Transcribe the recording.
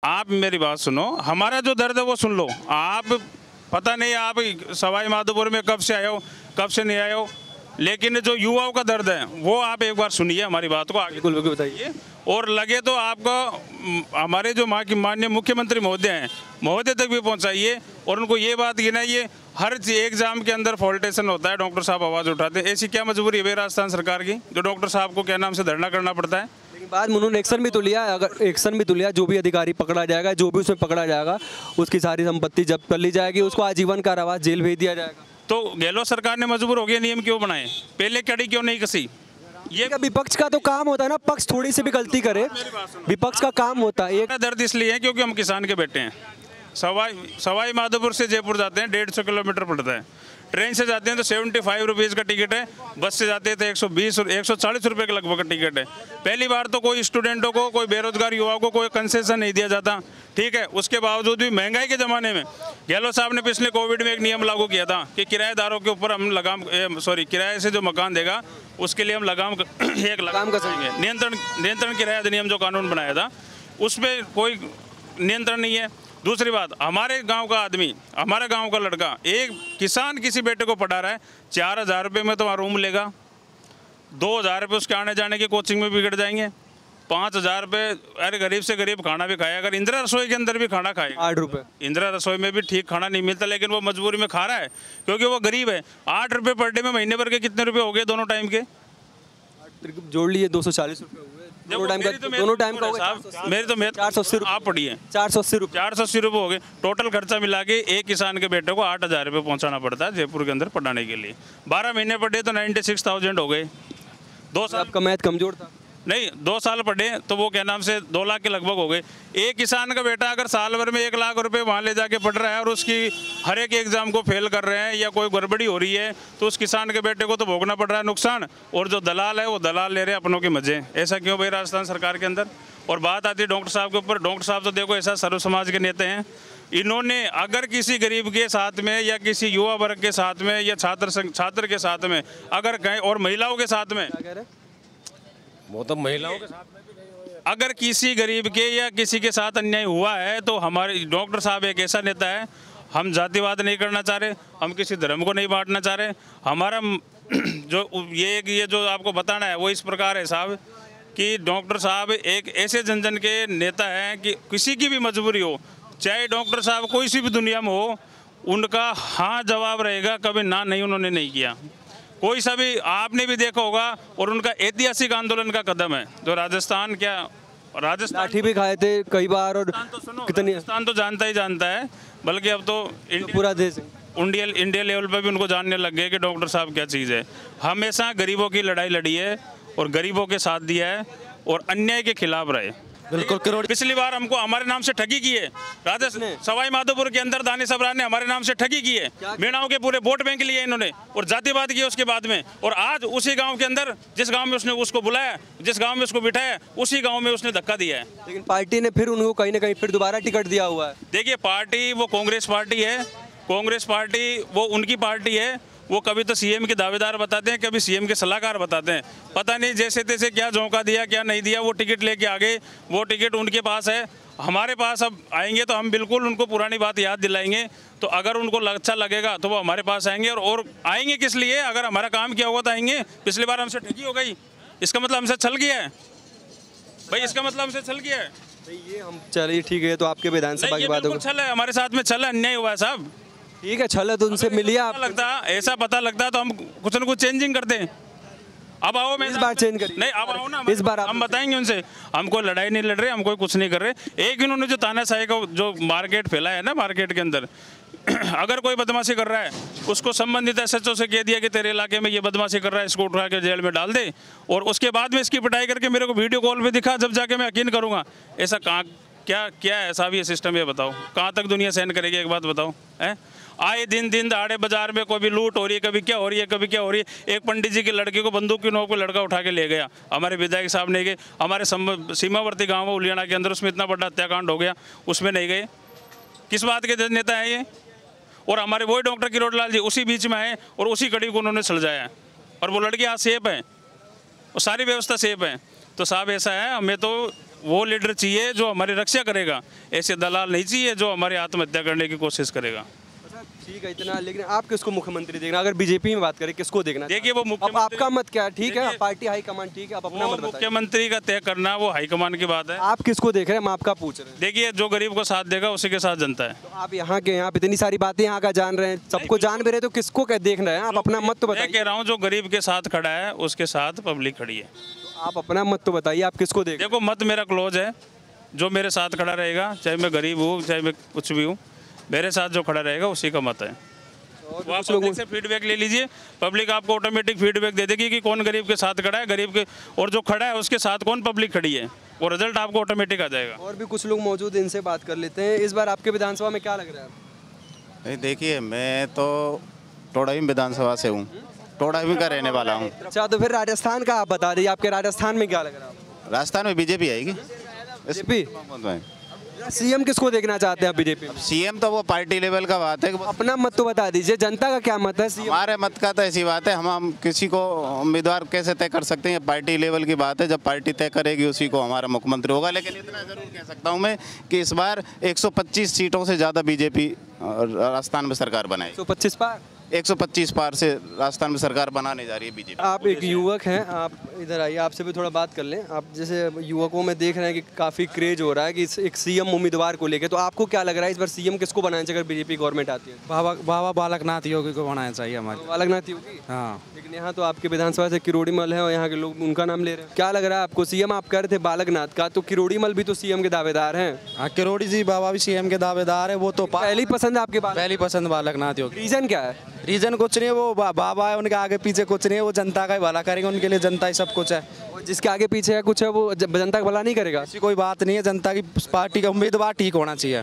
आप मेरी बात सुनो, हमारा जो दर्द है वो सुन लो। आप पता नहीं आप सवाई माधोपुर में कब से आए हो, कब से नहीं आए हो, लेकिन जो युवाओं का दर्द है वो आप एक बार सुनिए हमारी बात को आगे बिल्कुल बिल्कुल बताइए। और लगे तो आपको हमारे जो माननीय मुख्यमंत्री महोदय हैं, महोदय तक भी पहुंचाइए और उनको ये बात गिनाइए। हर एग्जाम के अंदर फॉल्टेशन होता है, डॉक्टर साहब आवाज़ उठाते हैं। ऐसी क्या मजबूरी है राजस्थान सरकार की जो डॉक्टर साहब को क्या नाम से धरना करना पड़ता है? लेकिन बाद में उन्होंने एक्शन भी तो लिया। अगर एक्शन भी तो लिया, जो भी अधिकारी पकड़ा जाएगा, जो भी उसमें पकड़ा जाएगा, उसकी सारी संपत्ति जब्त कर ली जाएगी, उसको आजीवन कारावास जेल भेज दिया जाएगा। तो गहलोत सरकार ने मजबूर हो गया नियम क्यों बनाए? पहले कड़ी क्यों नहीं कसी? ये विपक्ष का तो काम होता है ना, पक्ष थोड़ी सी भी गलती करे, विपक्ष का काम होता है। एक दर्द इसलिए है क्योंकि हम किसान के बेटे हैं। सवाई माधोपुर से जयपुर जाते हैं 150 किलोमीटर पड़ता है। ट्रेन से जाते हैं तो 75 रुपीज़ का टिकट है, बस से जाते हैं तो 140 रुपये के लगभग का टिकट है। पहली बार तो कोई स्टूडेंटों को, कोई बेरोजगार युवाओं को कोई कंसेशन नहीं दिया जाता, ठीक है। उसके बावजूद भी महंगाई के ज़माने में गहलोत साहब ने पिछले कोविड में एक नियम लागू किया था कि किराएदारों के ऊपर हम किराए से जो मकान देगा उसके लिए हम लगाम कसेंगे। नियंत्रण किराया अधिनियम जो कानून बनाया था उस पर कोई नियंत्रण नहीं है। दूसरी बात, हमारे गांव का आदमी, हमारे गांव का लड़का, एक किसान किसी बेटे को पढ़ा रहा है, 4,000 रुपये में तो वहाँ रूम लेगा, 2,000 रुपये उसके आने जाने की कोचिंग में बिगड़ जाएंगे, 5,000 रुपये अरे गरीब से गरीब खाना भी खाए, अगर इंदिरा रसोई के अंदर भी खाना खाए 8 रुपये, इंदिरा रसोई में भी ठीक खाना नहीं मिलता, लेकिन वो मजबूरी में खा रहा है क्योंकि वो गरीब है। 8 रुपये पर डे में महीने भर के कितने रुपये हो गए दोनों टाइम के? जोड़ लिए 240 रुपये हुए दोनों टाइम का साहब। मेरी तो 480 रुपये आप पढ़िए, 480 रुपये 480 रुपये हो गए। टोटल खर्चा मिला के एक किसान के बेटे को 8,000 रुपये पहुंचाना पड़ता है जयपुर के अंदर पढ़ाने के लिए। 12 महीने पढ़े तो 96,000 हो गए। 2 साल आपका मैथ कमजोर था नहीं, 2 साल पढ़े तो वो क्या नाम से 2 लाख के लगभग हो गए। एक किसान का बेटा अगर साल भर में 1 लाख रुपए वहाँ ले जाके पढ़ रहा है और उसकी हर एक एग्जाम को फेल कर रहे हैं या कोई गड़बड़ी हो रही है तो उस किसान के बेटे को तो भोगना पड़ रहा है नुकसान, और जो दलाल है वो दलाल ले रहे हैं अपनों के मजे। ऐसा क्यों भाई राजस्थान सरकार के अंदर? और बात आती है डॉक्टर साहब के ऊपर। डॉक्टर साहब तो देखो ऐसा सर्व समाज के नेता हैं, इन्होंने अगर किसी गरीब के साथ में या किसी युवा वर्ग के साथ में या छात्र के साथ में अगर कहीं और महिलाओं के साथ में, वो तो महिलाओं के साथ में भी नहीं हुआ है। अगर किसी गरीब के या किसी के साथ अन्याय हुआ है तो हमारे डॉक्टर साहब एक ऐसा नेता है, हम जातिवाद नहीं करना चाह रहे, हम किसी धर्म को नहीं बांटना चाह रहे। हमारा जो ये जो आपको बताना है वो इस प्रकार है साहब कि डॉक्टर साहब एक ऐसे जन के नेता हैं कि किसी की भी मजबूरी हो, चाहे डॉक्टर साहब कोई सी भी दुनिया में हो, उनका हाँ जवाब रहेगा, कभी ना नहीं उन्होंने नहीं किया। कोई सा भी आपने भी देखा होगा। और उनका ऐतिहासिक आंदोलन का कदम है जो राजस्थान लाठी भी खाए थे कई बार, और कितनी राजस्थान तो जानता ही जानता है, बल्कि अब तो पूरा देश इंडिया लेवल पर भी उनको जानने लग गए कि डॉक्टर साहब क्या चीज़ है। हमेशा गरीबों की लड़ाई लड़ी है और गरीबों के साथ दिया है और अन्याय के खिलाफ रहे। बिल्कुल करोड़। पिछली बार हमको हमारे नाम से ठगी की है राजस्थान सवाई माधोपुर के अंदर, दानिश सबरान ने हमारे नाम से ठगी की है। मीणाओं के पूरे वोट बैंक लिए इन्होंने और जातिवाद किया उसके बाद में। और आज उसी गांव के अंदर जिस गांव में उसने उसको बुलाया, जिस गांव में उसको बिठाया, उसी गांव में उसने धक्का दिया है। लेकिन पार्टी ने फिर उनको कहीं ना कहीं फिर दोबारा टिकट दिया हुआ है। देखिए पार्टी वो कांग्रेस पार्टी है, कांग्रेस पार्टी वो उनकी पार्टी है। वो कभी तो सीएम के दावेदार बताते हैं, कभी सीएम के सलाहकार बताते हैं। पता नहीं जैसे तैसे क्या झोंका दिया क्या नहीं दिया, वो टिकट लेके आ गए। वो टिकट उनके पास है, हमारे पास अब आएंगे तो हम बिल्कुल उनको पुरानी बात याद दिलाएंगे। तो अगर उनको अच्छा लगेगा तो वो हमारे पास आएंगे। और आएंगे किस लिए? अगर हमारा काम किया होगा तो आएंगे। पिछली बार हमसे ठगी हो गई, इसका मतलब हमसे छल गया है भाई, इसका मतलब हमसे छल गया है। ये हम चलिए ठीक है, तो आपके विधानसभा की बात होगी। छल है, हमारे साथ में छल है, अन्याय हुआ है साहब। ठीक है, छल है तो उनसे मिलिए। आप ऐसा पता लगता तो हम कुछ न कुछ चेंजिंग करते हैं। अब आओ, मैं इस बार चेंज करिए। नहीं, अब आओ ना, इस बार हम बताएंगे उनसे। हम कोई लड़ाई नहीं लड़ रहे, हम कोई कुछ नहीं कर रहे। एक इन्होंने जो तानाशाही का जो मार्केट फैला है ना, मार्केट के अंदर अगर कोई बदमाशी कर रहा है उसको संबंधित एसएचओ से कह दिया कि तेरे इलाके में ये बदमाशी कर रहा है, इसको उठा के जेल में डाल दे। और उसके बाद में इसकी पिटाई करके मेरे को वीडियो कॉल पे दिखा, जब जाके मैं यकीन करूँगा। ऐसा कहाँ क्या ऐसा भी सिस्टम है? बताओ कहाँ तक दुनिया सहन करेगी? एक बात बताओ है। आए दिन दहाड़े बाजार में कोई भी लूट हो रही है, कभी क्या हो रही है, कभी क्या हो रही है। एक पंडित जी के लड़के को बंदूक की नोक पे लड़का उठा के ले गया, हमारे विधायक साहब नहीं गए। हमारे सीमावर्ती गांव में उलियाना के अंदर उसमें इतना बड़ा हत्याकांड हो गया, उसमें नहीं गए। किस बात के नेता है ये? और हमारे वही डॉक्टर किरोड़लाल जी उसी बीच में आए और उसी कड़ी को उन्होंने सुलझाया। और वो लड़के आज सेफ हैं और सारी व्यवस्था सेफ है। तो साहब ऐसा है, हमें तो वो लीडर चाहिए जो हमारी रक्षा करेगा, ऐसे दलाल नहीं चाहिए जो हमारी आत्महत्या करने की कोशिश करेगा। ठीक है इतना, लेकिन आप किसको मुख्यमंत्री देखना, अगर बीजेपी में बात करें किसको देखना? देखिए वो अब मुख्यमंत्री, आपका मत क्या है? ठीक है देखिए, पार्टी हाईकमान ठीक है, आप अपना वो मत बताइए। मुख्यमंत्री का तय करना वो हाईकमान की बात है। आप किसको देख रहे हैं, हम आपका पूछ रहे हैं। देखिए जो गरीब को साथ देगा उसी के साथ जनता है। तो आप यहाँ के, आप इतनी सारी बातें यहाँ का जान रहे हैं, सबको जान भी रहे, तो किसको देखना है? आप अपना मत तो मैं बताइए। कह रहा हूँ जो गरीब के साथ खड़ा है उसके साथ पब्लिक खड़ी है। आप अपना मत तो बताइए, आप किसको देख? देखो मत मेरा क्लोज है, जो मेरे साथ खड़ा रहेगा, चाहे मैं गरीब हूँ चाहे मैं कुछ भी हूँ, मेरे साथ जो खड़ा रहेगा उसी का मत है। और वो आप कुछ लोगों पब्लिक से फीडबैक ले लीजिए, पब्लिक आपको ऑटोमेटिक फीडबैक दे देगी कि कौन गरीब के साथ खड़ा है, गरीब के और जो खड़ा है उसके साथ कौन पब्लिक खड़ी है, वो रिजल्ट आपको ऑटोमेटिक आ जाएगा। और भी कुछ लोग मौजूद हैं, इनसे बात कर लेते हैं। इस बार आपके विधानसभा में क्या लग रहा है? नहीं देखिए, मैं तो टोडाई विधानसभा से हूँ, टोडाई का रहने वाला हूँ। अच्छा, तो फिर राजस्थान का आप बता दीजिए, आपके राजस्थान में क्या लग रहा है? राजस्थान में बीजेपी आएगी। बीजेपी? सीएम किसको देखना चाहते हैं आप बीजेपी में? सीएम तो वो पार्टी लेवल का बात है कि वो अपना मत तो बता दीजिए, जनता का क्या मत है? सीएम हमारे मत का तो ऐसी बात है, हम किसी को उम्मीदवार कैसे तय कर सकते हैं, पार्टी लेवल की बात है। जब पार्टी तय करेगी उसी को हमारा मुख्यमंत्री होगा। लेकिन इतना जरूर कह सकता हूँ मैं कि इस बार 125 सीटों से ज़्यादा बीजेपी राजस्थान में सरकार बनाएगी। 125 पार? 125 पार से राजस्थान में सरकार बनाने जा रही है बीजेपी। आप एक युवक हैं, आप इधर आइए, आपसे भी थोड़ा बात कर लें। आप जैसे युवकों में देख रहे हैं कि काफ़ी क्रेज हो रहा है कि एक सीएम उम्मीदवार को लेके, तो आपको क्या लग रहा है इस बार सीएम किसको बनाना चाहिए अगर बीजेपी गवर्नमेंट आती है? बाबा बालकनाथ योगी को बनाना चाहिए हमारे। बालकनाथ योगी? हाँ, लेकिन यहाँ तो आपके विधानसभा से किरोड़ीमल है और यहाँ के लोग उनका नाम ले रहे हैं। क्या लग रहा है आपको? सीएम आप कह रहे थे बालकनाथ का, तो किरोड़ीमल भी तो सीएम के दावेदार हैं। हाँ किरोड़ी जी बाबा भी सीएम के दावेदार है। वो तो पहली पसंद है आपके बाल? पहली पसंद बालकनाथ योगी। रीजन क्या है? रीजन कुछ नहीं है, वो बाबा है, उनके आगे पीछे कुछ नहीं है, वो जनता का ही भला करेंगे, उनके लिए जनता ही सब कुछ है। और जिसके आगे पीछे है कुछ है वो जनता का भला नहीं करेगा? ऐसी कोई बात नहीं है, जनता की पार्टी का उम्मीदवार ठीक होना चाहिए।